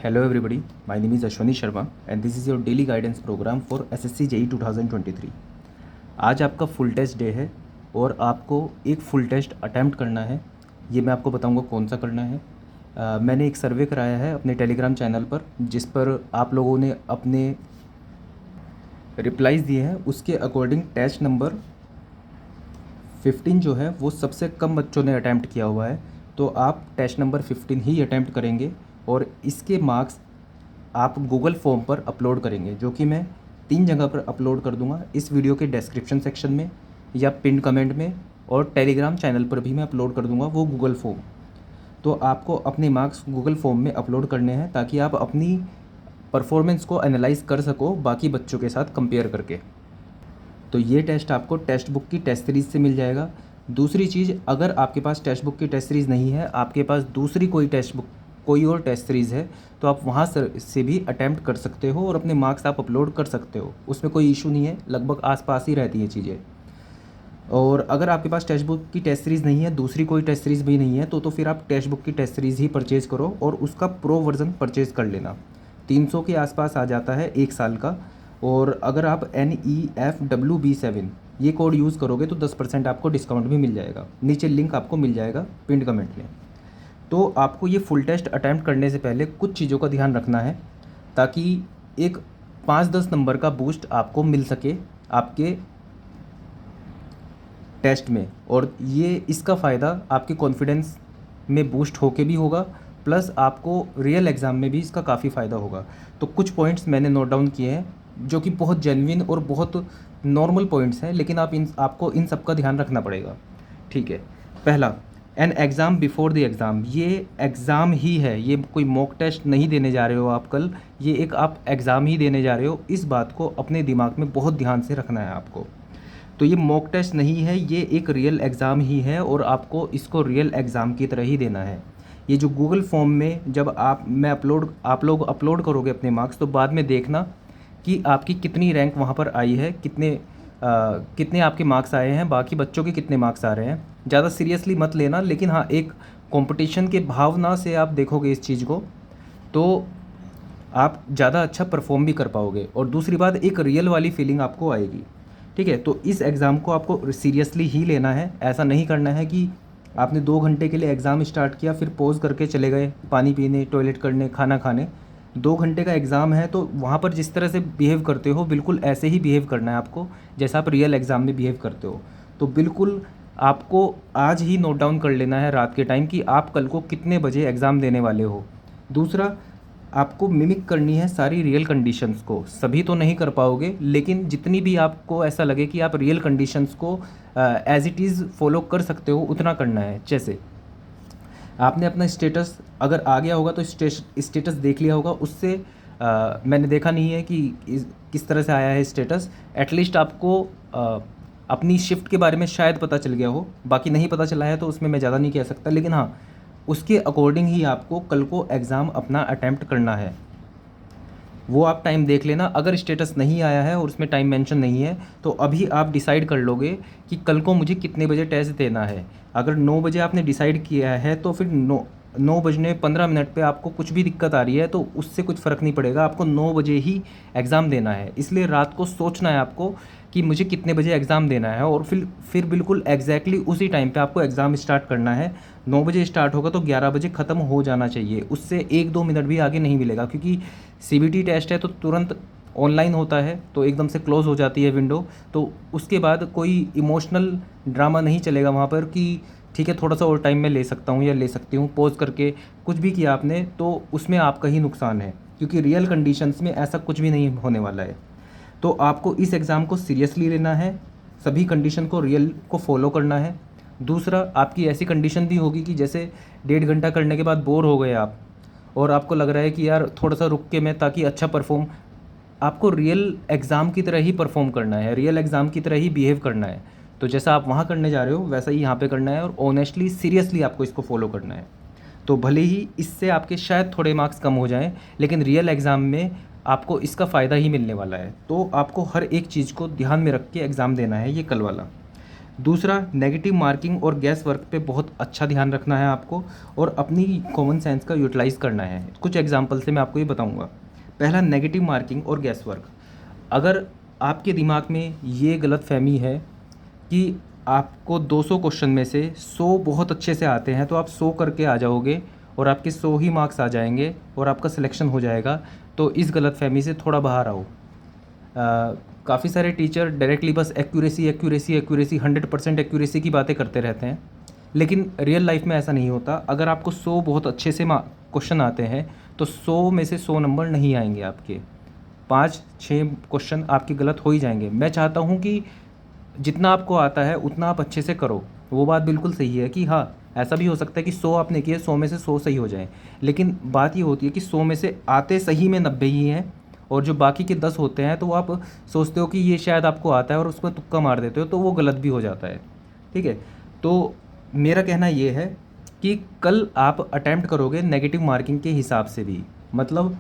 Hello everybody, my name is Ashwani Sharma and this is your daily guidance program for SSC JEE 2023। आज आपका full test day है और आपको एक full test attempt करना है। ये मैं आपको बताऊंगा कौन सा करना है। मैंने एक सर्वे कराया है अपने टेलीग्राम चैनल पर, जिस पर आप लोगों ने अपने रिप्लाईज़ दिए हैं। उसके अकॉर्डिंग टेस्ट नंबर 15 जो है वो सबसे कम बच्चों ने अटैम्प्ट किया हुआ है, तो आप टेस्ट नंबर 15 ही अटैम्प्ट करेंगे और इसके मार्क्स आप गूगल फॉर्म पर अपलोड करेंगे, जो कि मैं 3 जगह पर अपलोड कर दूंगा। इस वीडियो के डिस्क्रिप्शन सेक्शन में या पिन कमेंट में, और टेलीग्राम चैनल पर भी मैं अपलोड कर दूंगा वो गूगल फॉर्म। तो आपको अपने मार्क्स गूगल फॉर्म में अपलोड करने हैं ताकि आप अपनी परफॉर्मेंस को एनालाइज कर सको बाकी बच्चों के साथ कंपेयर करके। तो ये टेस्ट आपको टेक्स्ट बुक की टेस्ट सीरीज़ से मिल जाएगा। दूसरी चीज़, अगर आपके पास टेक्स्ट बुक की टेस्ट सीरीज़ नहीं है, आपके पास दूसरी कोई और टेस्ट सीरीज़ है, तो आप वहाँ से भी अटैम्प्ट कर सकते हो और अपने मार्क्स आप अपलोड कर सकते हो। उसमें कोई इशू नहीं है, लगभग आसपास ही रहती हैं चीज़ें। और अगर आपके पास टेक्स्ट बुक की टेस्ट सीरीज़ नहीं है, दूसरी कोई टेस्ट सीरीज़ भी नहीं है, तो फिर आप टेक्स्ट बुक की टेस्ट सीरीज़ ही परचेज़ करो और उसका प्रो वर्ज़न परचेज़ कर लेना। 300 के आसपास आ जाता है 1 साल का। और अगर आप NEFWB7 ये कोड यूज़ करोगे तो 10% आपको डिस्काउंट भी मिल जाएगा। नीचे लिंक आपको मिल जाएगा पिन कमेंट में। तो आपको ये फुल टेस्ट अटैम्प्ट करने से पहले कुछ चीज़ों का ध्यान रखना है ताकि एक 5-10 नंबर का बूस्ट आपको मिल सके आपके टेस्ट में। और ये इसका फ़ायदा आपके कॉन्फिडेंस में बूस्ट होके भी होगा, प्लस आपको रियल एग्ज़ाम में भी इसका काफ़ी फ़ायदा होगा। तो कुछ पॉइंट्स मैंने नोट डाउन किए हैं जो कि बहुत जेन्युइन और बहुत नॉर्मल पॉइंट्स हैं, लेकिन आपको इन सब का ध्यान रखना पड़ेगा। ठीक है। पहला, an exam before the exam. ये एग्ज़ाम ही है, ये कोई मॉक टेस्ट नहीं देने जा रहे हो आप कल, ये एक आप एग्ज़ाम ही देने जा रहे हो। इस बात को अपने दिमाग में बहुत ध्यान से रखना है आपको। तो ये मॉक टेस्ट नहीं है, ये एक रियल एग्ज़ाम ही है और आपको इसको रियल एग्ज़ाम की तरह ही देना है। ये जो गूगल फॉर्म में जब आप लोग अपलोड करोगे अपने मार्क्स, तो बाद में देखना कि आपकी कितनी रैंक वहाँ पर आई है, कितने आपके मार्क्स आए हैं, बाकी बच्चों के कितने मार्क्स आ रहे हैं। ज़्यादा सीरियसली मत लेना, लेकिन हाँ, एक कंपटीशन के भावना से आप देखोगे इस चीज़ को तो आप ज़्यादा अच्छा परफॉर्म भी कर पाओगे। और दूसरी बात, एक रियल वाली फीलिंग आपको आएगी। ठीक है। तो इस एग्ज़ाम को आपको सीरियसली ही लेना है। ऐसा नहीं करना है कि आपने 2 घंटे के लिए एग्ज़ाम स्टार्ट किया, फिर पॉज करके चले गए पानी पीने, टॉयलेट करने, खाना खाने। 2 घंटे का एग्ज़ाम है, तो वहाँ पर जिस तरह से बिहेव करते हो बिल्कुल ऐसे ही बिहेव करना है आपको जैसा आप रियल एग्ज़ाम में बिहेव करते हो। तो बिल्कुल आपको आज ही नोट डाउन कर लेना है रात के टाइम कि आप कल को कितने बजे एग्ज़ाम देने वाले हो। दूसरा, आपको मिमिक करनी है सारी रियल कंडीशंस को। सभी तो नहीं कर पाओगे, लेकिन जितनी भी आपको ऐसा लगे कि आप रियल कंडीशंस को एज़ इट इज़ फॉलो कर सकते हो, उतना करना है। जैसे आपने अपना स्टेटस अगर आ गया होगा तो स्टेटस देख लिया होगा, उससे मैंने देखा नहीं है कि किस तरह से आया है स्टेटस। एटलीस्ट आपको अपनी शिफ्ट के बारे में शायद पता चल गया हो, बाकी नहीं पता चला है तो उसमें मैं ज़्यादा नहीं कह सकता, लेकिन हाँ, उसके अकॉर्डिंग ही आपको कल को एग्ज़ाम अपना अटैम्प्ट करना है। वो आप टाइम देख लेना। अगर स्टेटस नहीं आया है और उसमें टाइम मेंशन नहीं है, तो अभी आप डिसाइड कर लोगे कि कल को मुझे कितने बजे टेस्ट देना है। अगर 9 बजे आपने डिसाइड किया है तो फिर 9 बजने 15 मिनट पे आपको कुछ भी दिक्कत आ रही है तो उससे कुछ फ़र्क नहीं पड़ेगा, आपको 9 बजे ही एग्ज़ाम देना है। इसलिए रात को सोचना है आपको कि मुझे कितने बजे एग्ज़ाम देना है, और फिर बिल्कुल एग्जैक्टली उसी टाइम पे आपको एग्ज़ाम स्टार्ट करना है। 9 बजे स्टार्ट होगा तो 11 बजे ख़त्म हो जाना चाहिए, उससे 1-2 मिनट भी आगे नहीं मिलेगा, क्योंकि CBT टेस्ट है तो तुरंत ऑनलाइन होता है तो एकदम से क्लोज़ हो जाती है विंडो। तो उसके बाद कोई इमोशनल ड्रामा नहीं चलेगा वहाँ पर कि ठीक है थोड़ा सा और टाइम मैं ले सकता हूँ या ले सकती हूँ। पॉज करके कुछ भी किया आपने तो उसमें आपका ही नुकसान है, क्योंकि रियल कंडीशंस में ऐसा कुछ भी नहीं होने वाला है। तो आपको इस एग्ज़ाम को सीरियसली लेना है, सभी कंडीशन को रियल को फॉलो करना है। दूसरा, आपकी ऐसी कंडीशन भी होगी कि जैसे 1.5 घंटा करने के बाद बोर हो गए आप और आपको लग रहा है कि यार थोड़ा सा रुक के मैं ताकि अच्छा परफॉर्म, आपको रियल एग्ज़ाम की तरह ही परफॉर्म करना है, रियल एग्ज़ाम की तरह ही बिहेव करना है। तो जैसा आप वहाँ करने जा रहे हो वैसा ही यहाँ पे करना है, और ऑनेस्टली सीरियसली आपको इसको फॉलो करना है। तो भले ही इससे आपके शायद थोड़े मार्क्स कम हो जाएं, लेकिन रियल एग्ज़ाम में आपको इसका फ़ायदा ही मिलने वाला है। तो आपको हर एक चीज़ को ध्यान में रख के एग्ज़ाम देना है ये कल वाला। दूसरा, नेगेटिव मार्किंग और गैस वर्क पे बहुत अच्छा ध्यान रखना है आपको और अपनी कॉमन सेंस का यूटिलाइज़ करना है। कुछ एग्जांपल से मैं आपको ये बताऊंगा। पहला, नेगेटिव मार्किंग और गैस वर्क। अगर आपके दिमाग में ये गलतफहमी है कि आपको 200 क्वेश्चन में से 100 बहुत अच्छे से आते हैं तो आप 100 करके आ जाओगे और आपके 100 ही मार्क्स आ जाएंगे और आपका सिलेक्शन हो जाएगा, तो इस गलतफहमी से थोड़ा बाहर आओ। काफ़ी सारे टीचर डायरेक्टली बस एक्यूरेसी एक्यूरेसी एक्यूरेसी 100% एक्यूरेसी की बातें करते रहते हैं, लेकिन रियल लाइफ में ऐसा नहीं होता। अगर आपको 100 बहुत अच्छे से क्वेश्चन आते हैं तो 100 में से 100 नंबर नहीं आएंगे आपके, 5-6 क्वेश्चन आपके गलत हो ही जाएंगे। मैं चाहता हूँ कि जितना आपको आता है उतना आप अच्छे से करो, वो बात बिल्कुल सही है कि हाँ, ऐसा भी हो सकता है कि 100 आपने किए, 100 में से 100 सही हो जाए, लेकिन बात ये होती है कि 100 में से आते सही में 90 ही हैं और जो बाकी के 10 होते हैं तो आप सोचते हो कि ये शायद आपको आता है और उसमें तुक्का मार देते हो, तो वो गलत भी हो जाता है। ठीक है, तो मेरा कहना ये है कि कल आप अटैम्प्ट करोगे नेगेटिव मार्किंग के हिसाब से भी। मतलब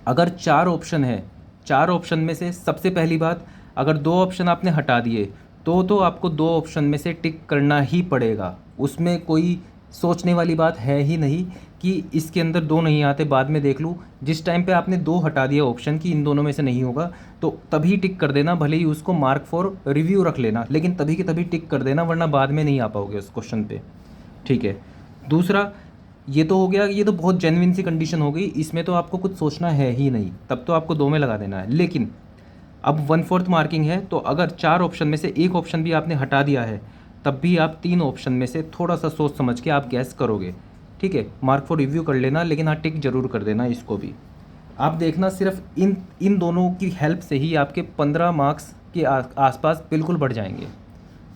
अगर 4 ऑप्शन है, 4 ऑप्शन में से सबसे पहली बात, अगर 2 ऑप्शन आपने हटा दिए तो आपको 2 ऑप्शन में से टिक करना ही पड़ेगा। उसमें कोई सोचने वाली बात है ही नहीं कि इसके अंदर 2 नहीं आते, बाद में देख लूँ। जिस टाइम पे आपने 2 हटा दिया ऑप्शन कि इन दोनों में से नहीं होगा, तो तभी टिक कर देना, भले ही उसको मार्क फॉर रिव्यू रख लेना, लेकिन तभी की तभी टिक कर देना, वरना बाद में नहीं आ पाओगे उस क्वेश्चन पे। ठीक है, दूसरा, ये तो हो गया, ये तो बहुत जेन्युइन सी कंडीशन हो गई, इसमें तो आपको कुछ सोचना है ही नहीं, तब तो आपको 2 में लगा देना है। लेकिन अब 1/4 मार्किंग है, तो अगर 4 ऑप्शन में से एक ऑप्शन भी आपने हटा दिया है, तब भी आप 3 ऑप्शन में से थोड़ा सा सोच समझ के आप गैस करोगे। ठीक है, मार्क फॉर रिव्यू कर लेना, लेकिन हाँ, टिक जरूर कर देना इसको भी। आप देखना, सिर्फ इन दोनों की हेल्प से ही आपके 15 मार्क्स के आसपास बिल्कुल बढ़ जाएंगे।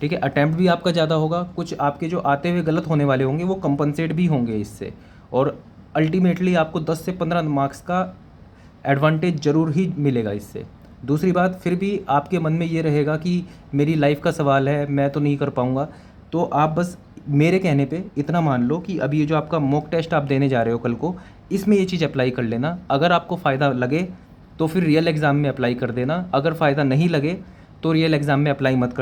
ठीक है, अटैम्प्ट भी आपका ज़्यादा होगा, कुछ आपके जो आते हुए गलत होने वाले होंगे वो कंपनसेट भी होंगे इससे, और अल्टीमेटली आपको 10 से 15 मार्क्स का एडवांटेज ज़रूर ही मिलेगा इससे। दूसरी बात, फिर भी आपके मन में ये रहेगा कि मेरी लाइफ का सवाल है, मैं तो नहीं कर पाऊँगा, तो आप बस मेरे कहने पे इतना मान लो कि अभी ये जो आपका मॉक टेस्ट आप देने जा रहे हो कल को, इसमें ये चीज़ अप्लाई कर लेना। अगर आपको फ़ायदा लगे तो फिर रियल एग्ज़ाम में अप्लाई कर देना, अगर फ़ायदा नहीं लगे तो रियल एग्ज़ाम में अप्लाई मत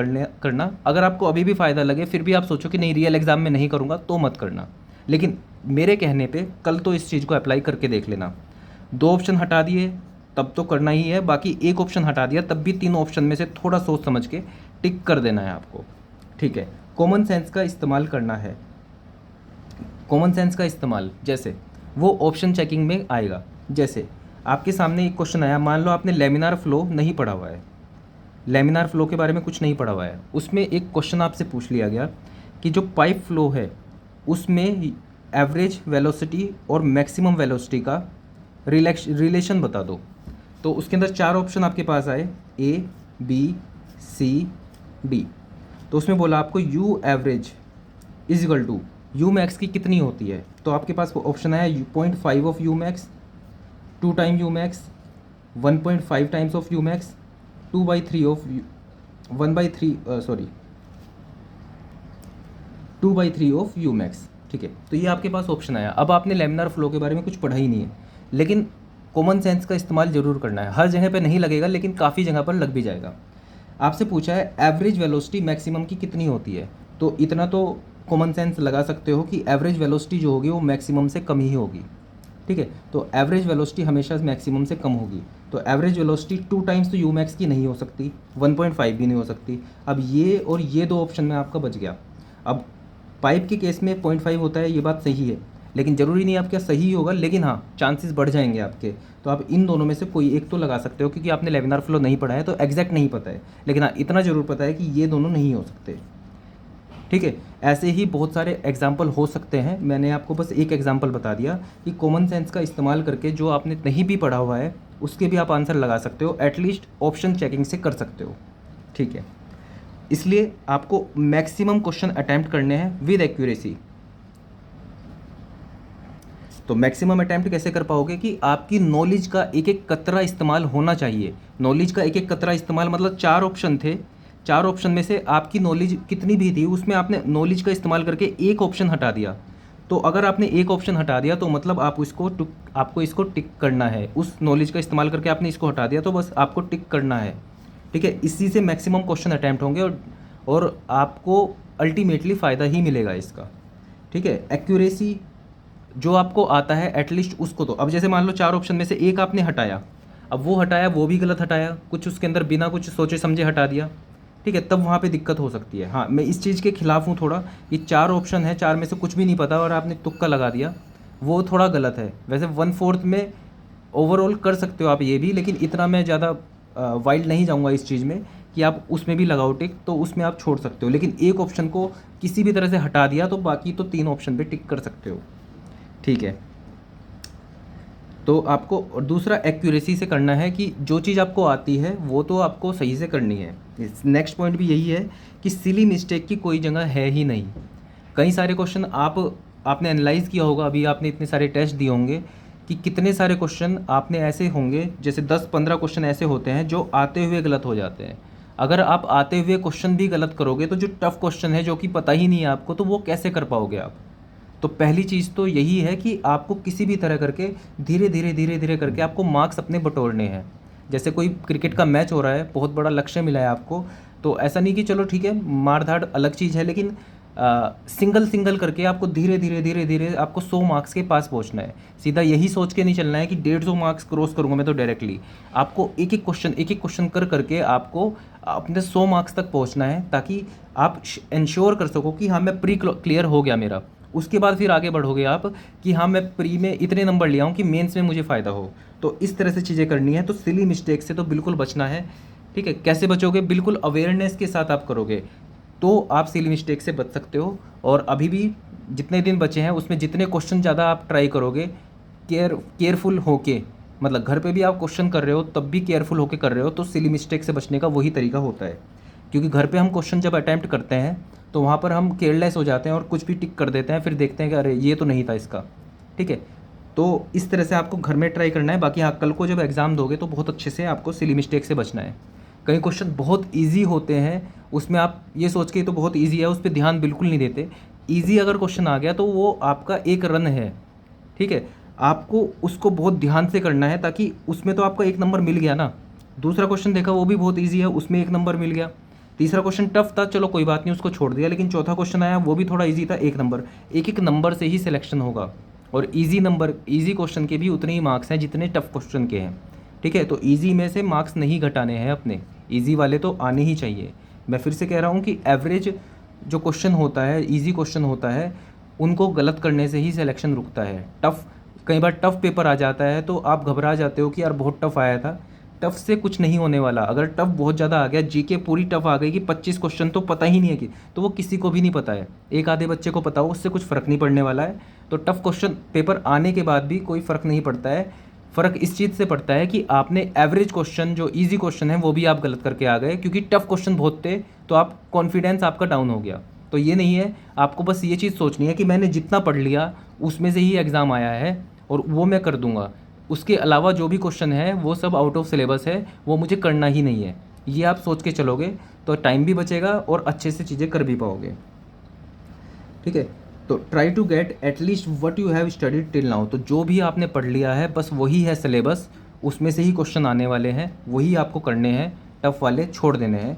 करना। अगर आपको अभी भी फ़ायदा लगे, फिर भी आप सोचो कि नहीं रियल एग्ज़ाम में नहीं करूँगा, तो मत करना। लेकिन मेरे कहने पे कल तो इस चीज़ को अप्लाई करके देख लेना। 2 ऑप्शन हटा दिए तब तो करना ही है, बाकी एक ऑप्शन हटा दिया तब भी 3 ऑप्शन में से थोड़ा सोच समझ के टिक कर देना है आपको। ठीक है, कॉमन सेंस का इस्तेमाल करना है। कॉमन सेंस का इस्तेमाल जैसे वो ऑप्शन चेकिंग में आएगा। जैसे आपके सामने एक क्वेश्चन आया, मान लो आपने लेमिनार फ्लो नहीं पढ़ा हुआ है, लेमिनार फ्लो के बारे में कुछ नहीं पढ़ा हुआ है, उसमें एक क्वेश्चन आपसे पूछ लिया गया कि जो पाइप फ्लो है उसमें एवरेज वेलोसिटी और मैक्सिमम वेलोसिटी का रिलेशन बता दो। तो उसके अंदर 4 ऑप्शन आपके पास आए, ए, बी, सी, डी। तो उसमें बोला आपको U average is equal to U max की कितनी होती है। तो आपके पास ऑप्शन आया 0.5 of you max, 2 time you max, 1.5 times of you max, 2/3 of 2/3 of you max. ठीक है, तो ये आपके पास ऑप्शन आया। अब आपने लेमिनार फ्लो के बारे में कुछ पढ़ा ही नहीं है, लेकिन कॉमन सेंस का इस्तेमाल ज़रूर करना है। हर जगह पे नहीं लगेगा, लेकिन काफ़ी जगह पर लग भी जाएगा। आपसे पूछा है एवरेज वेलोसिटी मैक्सिमम की कितनी होती है, तो इतना तो कॉमन सेंस लगा सकते हो कि एवरेज वेलोसिटी जो होगी वो मैक्सिमम से कम ही होगी। ठीक है, तो एवरेज वेलोसिटी हमेशा मैक्सिमम से कम होगी, तो एवरेज वेलोसिटी 2 टाइम्स तो यू मैक्स की नहीं हो सकती, 1.5 भी नहीं हो सकती। अब ये और ये 2 ऑप्शन में आपका बच गया। अब पाइप के केस में 0.5 होता है, ये बात सही है, लेकिन ज़रूरी नहीं आपका सही होगा, लेकिन हाँ चांसेस बढ़ जाएंगे आपके। तो आप इन दोनों में से कोई एक तो लगा सकते हो, क्योंकि आपने लेमिनार फ्लो नहीं पढ़ा है तो एग्जैक्ट नहीं पता है, लेकिन हाँ इतना ज़रूर पता है कि ये दोनों नहीं हो सकते। ठीक है, ऐसे ही बहुत सारे एग्जाम्पल हो सकते हैं, मैंने आपको बस एक एग्जाम्पल बता दिया कि कॉमन सेंस का इस्तेमाल करके जो आपने नहीं भी पढ़ा हुआ है उसके भी आप आंसर लगा सकते हो, एटलीस्ट ऑप्शन चेकिंग से कर सकते हो। ठीक है, इसलिए आपको मैक्सिमम क्वेश्चन अटैम्प्ट करने हैं विद एक्यूरेसी। तो मैक्सिमम अटैम्प्ट कैसे कर पाओगे कि आपकी नॉलेज का एक एक कतरा इस्तेमाल होना चाहिए। नॉलेज का एक एक कतरा इस्तेमाल मतलब 4 ऑप्शन थे, 4 ऑप्शन में से आपकी नॉलेज कितनी भी थी उसमें आपने नॉलेज का इस्तेमाल करके एक ऑप्शन हटा दिया। तो अगर आपने एक ऑप्शन हटा दिया तो मतलब आपको इसको टिक करना है। उस नॉलेज का इस्तेमाल करके आपने इसको हटा दिया तो बस आपको टिक करना है। ठीक है, इसी से मैक्सिमम क्वेश्चन अटैम्प्ट होंगे और आपको अल्टीमेटली फ़ायदा ही मिलेगा इसका। ठीक है, एक्यूरेसी जो आपको आता है एटलीस्ट उसको, तो अब जैसे मान लो 4 ऑप्शन में से एक आपने हटाया, अब वो हटाया वो भी गलत हटाया, कुछ उसके अंदर बिना कुछ सोचे समझे हटा दिया, ठीक है, तब वहाँ पे दिक्कत हो सकती है। हाँ, मैं इस चीज़ के खिलाफ हूँ थोड़ा, ये 4 ऑप्शन है, 4 में से कुछ भी नहीं पता और आपने तुक्का लगा दिया, वो थोड़ा गलत है। वैसे 1/4 में ओवरऑल कर सकते हो आप ये भी, लेकिन इतना मैं ज़्यादा वाइल्ड नहीं जाऊँगा इस चीज़ में कि आप उसमें भी लगाओ टिक, तो उसमें आप छोड़ सकते हो। लेकिन एक ऑप्शन को किसी भी तरह से हटा दिया तो बाकी तो 3 ऑप्शन पे टिक कर सकते हो। ठीक है, तो आपको और दूसरा एक्यूरेसी से करना है कि जो चीज़ आपको आती है वो तो आपको सही से करनी है। नेक्स्ट पॉइंट भी यही है कि सिली मिस्टेक की कोई जगह है ही नहीं। कई सारे क्वेश्चन आपने एनालाइज़ किया होगा, अभी आपने इतने सारे टेस्ट दिए होंगे कि कितने सारे क्वेश्चन आपने ऐसे होंगे, जैसे 10-15 क्वेश्चन ऐसे होते हैं जो आते हुए गलत हो जाते हैं। अगर आप आते हुए क्वेश्चन भी गलत करोगे तो जो टफ क्वेश्चन है जो कि पता ही नहीं है आपको, तो वो कैसे कर पाओगे आप। तो पहली चीज़ तो यही है कि आपको किसी भी तरह करके धीरे धीरे करके आपको मार्क्स अपने बटोरने हैं। जैसे कोई क्रिकेट का मैच हो रहा है, बहुत बड़ा लक्ष्य मिला है आपको, तो ऐसा नहीं कि चलो ठीक है मार धाड़ अलग चीज़ है, लेकिन सिंगल सिंगल करके आपको धीरे धीरे आपको 100 मार्क्स के पास पहुंचना है। सीधा यही सोच के नहीं चलना है कि 150 मार्क्स क्रॉस करूंगा मैं तो डायरेक्टली। आपको एक एक क्वेश्चन कर करके आपको अपने 100 मार्क्स तक पहुंचना है, ताकि आप इंश्योर कर सको कि हाँ मैं प्री क्लियर हो गया मेरा। उसके बाद फिर आगे बढ़ोगे आप कि हाँ मैं प्री में इतने नंबर ले आऊँ कि मेंस में मुझे फ़ायदा हो। तो इस तरह से चीज़ें करनी है। तो सिली मिस्टेक से तो बिल्कुल बचना है। ठीक है, कैसे बचोगे? बिल्कुल अवेयरनेस के साथ आप करोगे तो आप सिली मिस्टेक से बच सकते हो। और अभी भी जितने दिन बचे हैं उसमें जितने क्वेश्चन ज़्यादा आप ट्राई करोगे केयरफुल होके, मतलब घर पे भी आप क्वेश्चन कर रहे हो तब भी केयरफुल होके कर रहे हो, तो सिली मिस्टेक से बचने का वही तरीका होता है। क्योंकि घर पे हम क्वेश्चन जब अटैम्प्ट करते हैं तो वहाँ पर हम केयरलेस हो जाते हैं और कुछ भी टिक कर देते हैं, फिर देखते हैं कि अरे ये तो नहीं था इसका। ठीक है, तो इस तरह से आपको घर में ट्राई करना है। बाकी हाँ, कल को जब एग्ज़ाम दोगे तो बहुत अच्छे से आपको सिली मिस्टेक से बचना है। कई क्वेश्चन बहुत ईजी होते हैं, उसमें आप ये सोच के तो बहुत ईजी है, उस पर ध्यान बिल्कुल नहीं देते। ईजी अगर क्वेश्चन आ गया तो वो आपका एक रन है। ठीक है, आपको उसको बहुत ध्यान से करना है, ताकि उसमें तो आपका 1 नंबर मिल गया ना। दूसरा क्वेश्चन देखा वो भी बहुत ईजी है, उसमें 1 नंबर मिल गया। तीसरा क्वेश्चन टफ था, चलो कोई बात नहीं उसको छोड़ दिया, लेकिन चौथा क्वेश्चन आया वो भी थोड़ा ईजी था, 1 नंबर। एक एक नंबर से ही सिलेक्शन होगा। और ईजी क्वेश्चन के भी उतने ही मार्क्स हैं जितने टफ क्वेश्चन के हैं। ठीक है, तो ईजी में से मार्क्स नहीं घटाने हैं अपने, ईजी वाले तो आने ही चाहिए। मैं फिर से कह रहा हूँ कि एवरेज जो क्वेश्चन होता है, ईजी क्वेश्चन होता है, उनको गलत करने से ही सिलेक्शन रुकता है। टफ़ कई बार टफ़ पेपर आ जाता है तो आप घबरा जाते हो कि यार बहुत टफ़ आया था। टफ़ से कुछ नहीं होने वाला। अगर टफ़ बहुत ज़्यादा आ गया, जीके पूरी टफ़ आ गई कि 25 क्वेश्चन तो पता ही नहीं है कि, तो वो किसी को भी नहीं पता है। एक आधे बच्चे को पता हो, उससे कुछ फ़र्क नहीं पड़ने वाला है। तो टफ़ क्वेश्चन पेपर आने के बाद भी कोई फ़र्क नहीं पड़ता है। फ़र्क इस चीज़ से पड़ता है कि आपने एवरेज क्वेश्चन जो ईजी क्वेश्चन है वो भी आप गलत करके आ गए, क्योंकि टफ़ क्वेश्चन बहुत थे तो आप कॉन्फिडेंस आपका डाउन हो गया। तो ये नहीं है, आपको बस ये चीज़ सोचनी है कि मैंने जितना पढ़ लिया उसमें से ही एग्ज़ाम आया है और वो मैं कर दूंगा। उसके अलावा जो भी क्वेश्चन है वो सब आउट ऑफ सिलेबस है, वो मुझे करना ही नहीं है। ये आप सोच के चलोगे तो टाइम भी बचेगा और अच्छे से चीज़ें कर भी पाओगे। ठीक है, तो try to get at least what you have studied till now. तो जो भी आपने पढ़ लिया है बस वही है सिलेबस, उसमें से ही क्वेश्चन आने वाले हैं, वही आपको करने हैं। टफ वाले छोड़ देने हैं,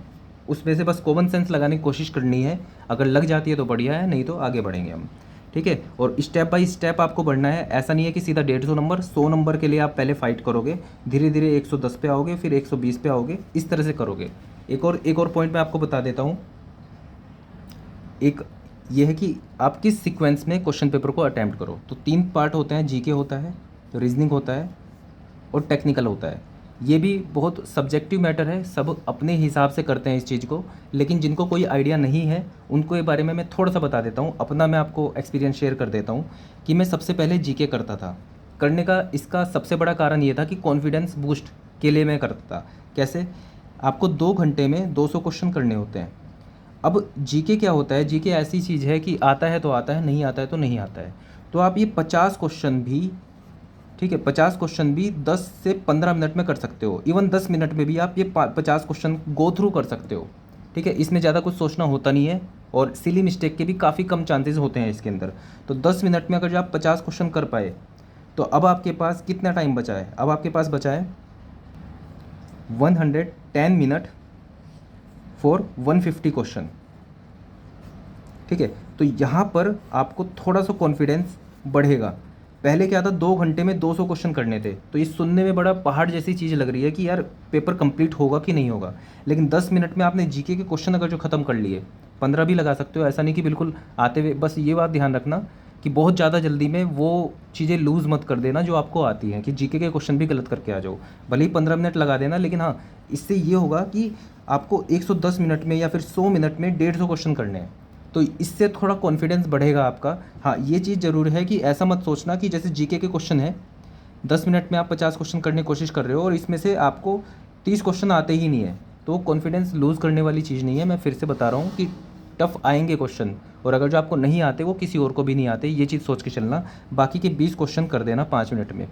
उसमें से बस कॉमन सेंस लगाने की कोशिश करनी है। अगर लग जाती है तो बढ़िया है, नहीं तो आगे बढ़ेंगे हम। ठीक है, और स्टेप बाय स्टेप आपको बढ़ना है। ऐसा नहीं है कि सीधा 150 नंबर 100 नंबर के लिए आप पहले फाइट करोगे, धीरे धीरे 110 पे आओगे, फिर 120 पे आओगे, इस तरह से करोगे। एक और पॉइंट मैं आपको बता देता हूँ। एक ये है कि आप किस सीक्वेंस में क्वेश्चन पेपर को अटैम्प्ट करो। तो 3 पार्ट होते हैं, जीके होता है, रीजनिंग होता है और टेक्निकल होता है। ये भी बहुत सब्जेक्टिव मैटर है, सब अपने हिसाब से करते हैं इस चीज़ को, लेकिन जिनको कोई आइडिया नहीं है उनको ये बारे में मैं थोड़ा सा बता देता हूँ। अपना मैं आपको एक्सपीरियंस शेयर कर देता हूँ कि मैं सबसे पहले जीके करता था। करने का इसका सबसे बड़ा कारण ये था कि कॉन्फिडेंस बूस्ट के लिए मैं करता था। कैसे? आपको 2 घंटे में 200 क्वेश्चन करने होते हैं। अब जीके क्या होता है? जीके ऐसी चीज़ है कि आता है तो आता है, नहीं आता है तो नहीं आता है। तो आप ये 50 क्वेश्चन भी, ठीक है, 50 क्वेश्चन भी 10 से 15 मिनट में कर सकते हो। इवन 10 मिनट में भी आप ये 50 क्वेश्चन गो थ्रू कर सकते हो। ठीक है, इसमें ज़्यादा कुछ सोचना होता नहीं है और सिली मिस्टेक के भी काफ़ी कम चांसेस होते हैं इसके अंदर। तो 10 मिनट में अगर जो आप 50 क्वेश्चन कर पाए तो अब आपके पास कितना टाइम बचा है? अब आपके पास बचा है 110 मिनट फॉर 150 क्वेश्चन। ठीक है, तो यहाँ पर आपको थोड़ा सा कॉन्फिडेंस बढ़ेगा। पहले क्या था, 2 घंटे में 200 क्वेश्चन करने थे, तो ये सुनने में बड़ा पहाड़ जैसी चीज़ लग रही है कि यार पेपर कंप्लीट होगा कि नहीं होगा। लेकिन 10 मिनट में आपने जीके के क्वेश्चन अगर जो ख़त्म कर लिए, 15 भी लगा सकते हो, ऐसा नहीं कि बिल्कुल आते हुए। बस ये बात ध्यान रखना कि बहुत ज़्यादा जल्दी में वो चीज़ें लूज़ मत कर देना जो आपको आती हैं, कि जीके के क्वेश्चन भी गलत करके आ जाओ। भले ही 15 मिनट लगा देना, लेकिन हाँ, इससे ये होगा कि आपको 110 मिनट में या फिर 100 मिनट में 150 क्वेश्चन करने हैं, तो इससे थोड़ा कॉन्फिडेंस बढ़ेगा आपका। हाँ, ये चीज़ ज़रूर है कि ऐसा मत सोचना कि जैसे जीके के क्वेश्चन है, 10 मिनट में आप 50 क्वेश्चन करने की कोशिश कर रहे हो और इसमें से आपको 30 क्वेश्चन आते ही नहीं है, तो कॉन्फिडेंस लूज़ करने वाली चीज़ नहीं है। मैं फिर से बता रहा हूँ कि टफ़ आएंगे क्वेश्चन, और अगर जो आपको नहीं आते वो किसी और को भी नहीं आते, ये चीज़ सोच के चलना। बाकी के 20 क्वेश्चन कर देना 5 मिनट में,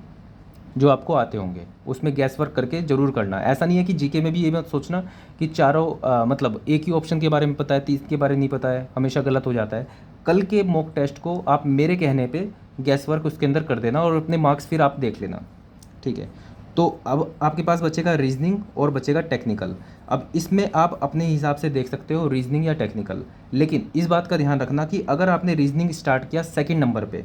जो आपको आते होंगे उसमें गैस वर्क करके ज़रूर करना। ऐसा नहीं है कि जीके में भी ये मत सोचना कि चारों मतलब एक ही ऑप्शन के बारे में पता है, 30 के बारे में नहीं पता है, हमेशा गलत हो जाता है। कल के मॉक टेस्ट को आप मेरे कहने पे गैस वर्क उसके अंदर कर देना और अपने मार्क्स फिर आप देख लेना। ठीक है, तो अब आपके पास बचेगा रीजनिंग और बचेगा टेक्निकल। अब इसमें आप अपने हिसाब से देख सकते हो रीजनिंग या टेक्निकल, लेकिन इस बात का ध्यान रखना कि अगर आपने रीजनिंग स्टार्ट किया सेकंड नंबर पे,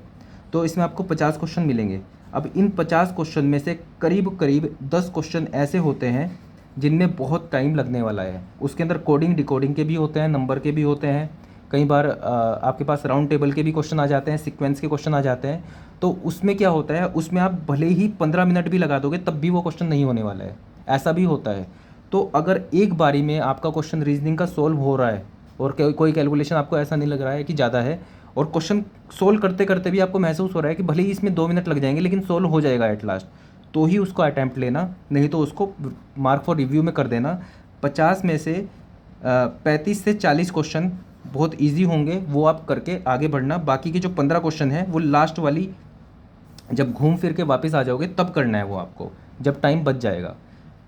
तो इसमें आपको 50 क्वेश्चन मिलेंगे। अब इन 50 क्वेश्चन में से करीब करीब 10 क्वेश्चन ऐसे होते हैं जिनमें बहुत टाइम लगने वाला है। उसके अंदर कोडिंग डिकोडिंग के भी होते हैं, नंबर के भी होते हैं, कई बार आपके पास राउंड टेबल के भी क्वेश्चन आ जाते हैं, सीक्वेंस के क्वेश्चन आ जाते हैं। तो उसमें क्या होता है, उसमें आप भले ही 15 मिनट भी लगा दोगे तब भी वो क्वेश्चन नहीं होने वाला है, ऐसा भी होता है। तो अगर एक बारी में आपका क्वेश्चन रीजनिंग का सोल्व हो रहा है और कोई कैलकुलेशन आपको ऐसा नहीं लग रहा है कि ज़्यादा है, और क्वेश्चन सोल्व करते करते भी आपको महसूस हो रहा है कि भले ही इसमें 2 मिनट लग जाएंगे लेकिन सोल्व हो जाएगा एट लास्ट, तो ही उसको अटैम्प्ट लेना, नहीं तो उसको मार्क फॉर रिव्यू में कर देना। 50 में से 35 से 40 क्वेश्चन बहुत इजी होंगे, वो आप करके आगे बढ़ना। बाकी के जो 15 क्वेश्चन हैं वो लास्ट वाली जब घूम फिर के वापस आ जाओगे तब करना है वो आपको, जब टाइम बच जाएगा।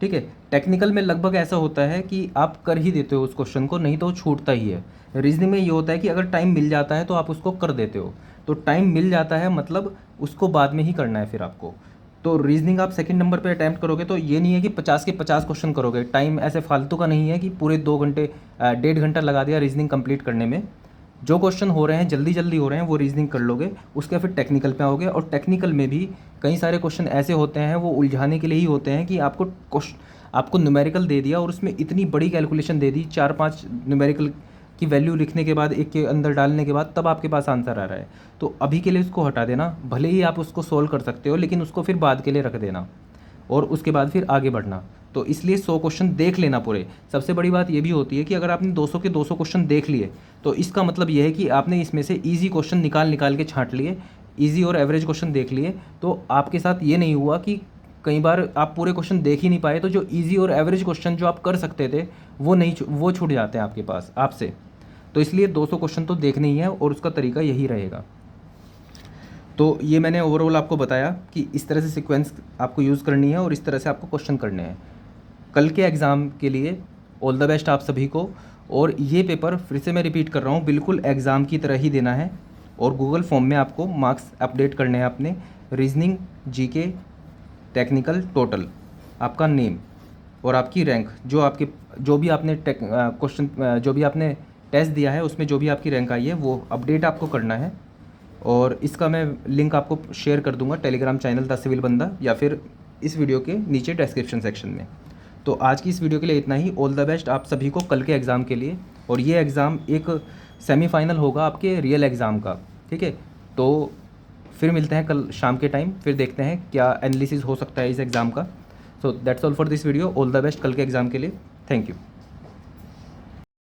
ठीक है, टेक्निकल में लगभग ऐसा होता है कि आप कर ही देते हो उस क्वेश्चन को, नहीं तो वो छूटता ही है। रीजनिंग में ये होता है कि अगर टाइम मिल जाता है तो आप उसको कर देते हो, तो टाइम मिल जाता है मतलब उसको बाद में ही करना है फिर आपको। तो रीजनिंग आप सेकंड नंबर पे अटैम्प्ट करोगे तो ये नहीं है कि 50 के 50 क्वेश्चन करोगे, टाइम ऐसे फालतू का नहीं है कि पूरे 2 घंटे 1.5 घंटा लगा दिया रीजनिंग कंप्लीट करने में। जो क्वेश्चन हो रहे हैं जल्दी जल्दी हो रहे हैं वो रीजनिंग कर लोगे, उसके फिर टेक्निकल पे आओगे। और टेक्निकल में भी कई सारे क्वेश्चन ऐसे होते हैं वो उलझाने के लिए ही होते हैं कि आपको न्यूमेरिकल दे दिया और उसमें इतनी बड़ी कैलकुलेशन दे दी, 4-5 न्यूमेरिकल की वैल्यू लिखने के बाद, एक के अंदर डालने के बाद तब आपके पास आंसर आ रहा है। तो अभी के लिए उसको हटा देना, भले ही आप उसको सोल्व कर सकते हो लेकिन उसको फिर बाद के लिए रख देना और उसके बाद फिर आगे बढ़ना। तो इसलिए 100 क्वेश्चन देख लेना पूरे। सबसे बड़ी बात ये भी होती है कि अगर आपने 200 के 200 क्वेश्चन देख लिए तो इसका मतलब ये है कि आपने इसमें से ईजी क्वेश्चन निकाल के छांट लिए, ईजी और एवरेज क्वेश्चन देख लिए। तो आपके साथ ये नहीं हुआ कि कई बार आप पूरे क्वेश्चन देख ही नहीं पाए, तो जो ईजी और एवरेज क्वेश्चन जो आप कर सकते थे वो छूट जाते हैं आपके पास आपसे। तो इसलिए 200 क्वेश्चन तो देखने ही है और उसका तरीका यही रहेगा। तो ये मैंने ओवरऑल आपको बताया कि इस तरह से सीक्वेंस आपको यूज़ करनी है और इस तरह से आपको क्वेश्चन करने हैं। कल के एग्ज़ाम के लिए ऑल द बेस्ट आप सभी को। और ये पेपर फिर से मैं रिपीट कर रहा हूँ, बिल्कुल एग्ज़ाम की तरह ही देना है और गूगल फॉर्म में आपको मार्क्स अपडेट करने हैं अपने। रीजनिंग, जीके, टेक्निकल, टोटल, आपका नेम और आपकी रैंक, जो भी आपने जो भी आपने टेस्ट दिया है उसमें जो भी आपकी रैंक आई है वो अपडेट आपको करना है। और इसका मैं लिंक आपको शेयर कर दूंगा टेलीग्राम चैनल द सिविल बंदा, या फिर इस वीडियो के नीचे डिस्क्रिप्शन सेक्शन में। तो आज की इस वीडियो के लिए इतना ही। ऑल द बेस्ट आप सभी को कल के एग्ज़ाम के लिए। और ये एग्ज़ाम एक सेमीफाइनल होगा आपके रियल एग्ज़ाम का। ठीक है, तो फिर मिलते हैं कल शाम के टाइम, फिर देखते हैं क्या एनालिसिस हो सकता है इस एग्ज़ाम का। So that's all for this video. All the best कल के एग्ज़ाम के लिए। Thank you.